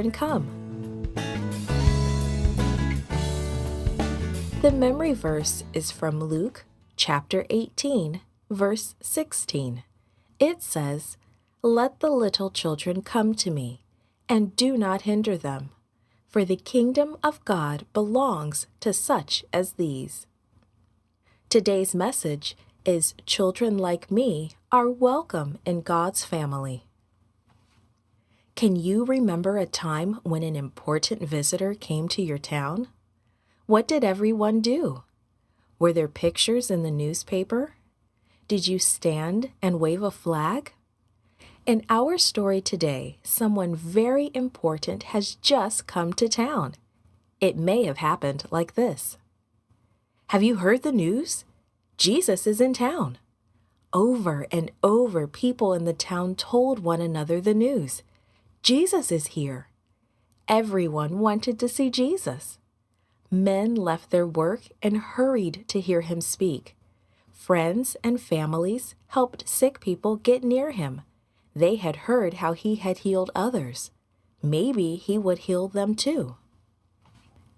and come. The memory verse is from Luke chapter 18, verse 16. It says, "Let the little children come to me, and do not hinder them, for the kingdom of God belongs to such as these." Today's message is children like me are welcome in God's family. Can you remember a time when an important visitor came to your town? What did everyone do? Were there pictures in the newspaper? Did you stand and wave a flag? In our story today, someone very important has just come to town. It may have happened like this. Have you heard the news? Jesus is in town. Over and over, people in the town told one another the news. Jesus is here. Everyone wanted to see Jesus. Men left their work and hurried to hear him speak. Friends and families helped sick people get near him. They had heard how he had healed others. Maybe he would heal them too.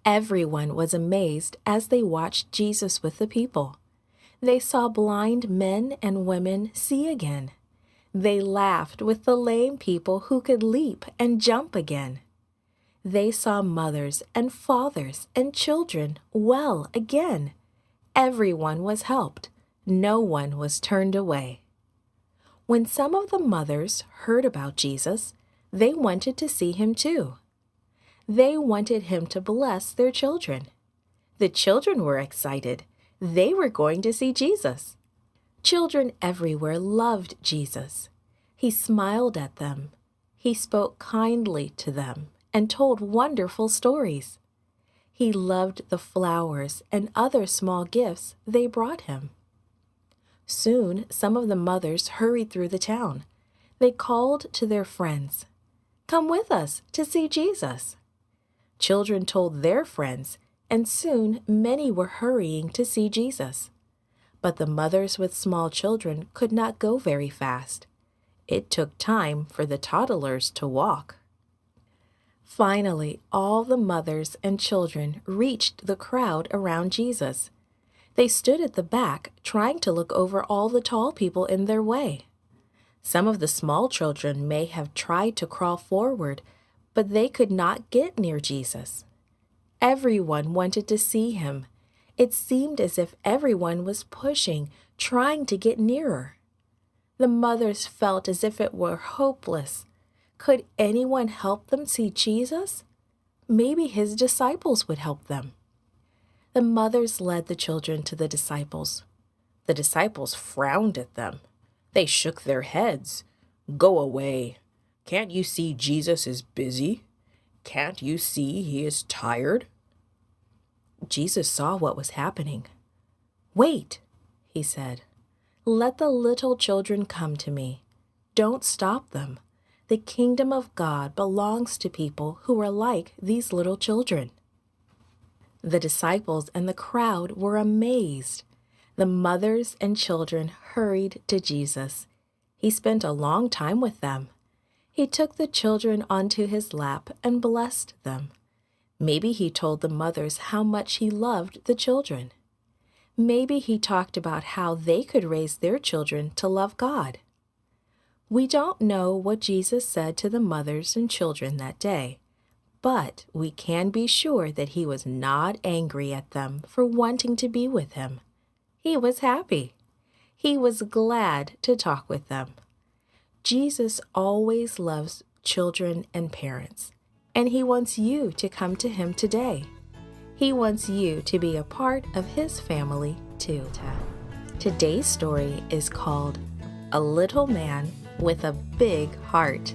Everyone was amazed as they watched Jesus with the people. They saw blind men and women see again. They laughed with the lame people who could leap and jump again. They saw mothers and fathers and children well again. Everyone was helped. No one was turned away. When some of the mothers heard about Jesus, they wanted to see him too. They wanted him to bless their children. The children were excited. They were going to see Jesus. Children everywhere loved Jesus. He smiled at them. He spoke kindly to them and told wonderful stories. He loved the flowers and other small gifts they brought him. Soon, some of the mothers hurried through the town. They called to their friends, "Come with us to see Jesus." Children told their friends, and soon many were hurrying to see Jesus. But the mothers with small children could not go very fast. It took time for the toddlers to walk. Finally, all the mothers and children reached the crowd around Jesus. They stood at the back, trying to look over all the tall people in their way. Some of the small children may have tried to crawl forward, but they could not get near Jesus. Everyone wanted to see him. It seemed as if everyone was pushing, trying to get nearer. The mothers felt as if it were hopeless. Could anyone help them see Jesus? Maybe his disciples would help them. The mothers led the children to the disciples. The disciples frowned at them. They shook their heads. "Go away. Can't you see Jesus is busy? Can't you see he is tired?" Jesus saw what was happening. "Wait," he said. "Let the little children come to me. Don't stop them. The kingdom of God belongs to people who are like these little children." The disciples and the crowd were amazed. The mothers and children hurried to Jesus. He spent a long time with them. He took the children onto his lap and blessed them. Maybe he told the mothers how much he loved the children. Maybe he talked about how they could raise their children to love God. We don't know what Jesus said to the mothers and children that day, but we can be sure that he was not angry at them for wanting to be with him. He was happy. He was glad to talk with them. Jesus always loves children and parents, and he wants you to come to him today. He wants you to be a part of his family too. Today's story is called A Little Man with a Big Heart.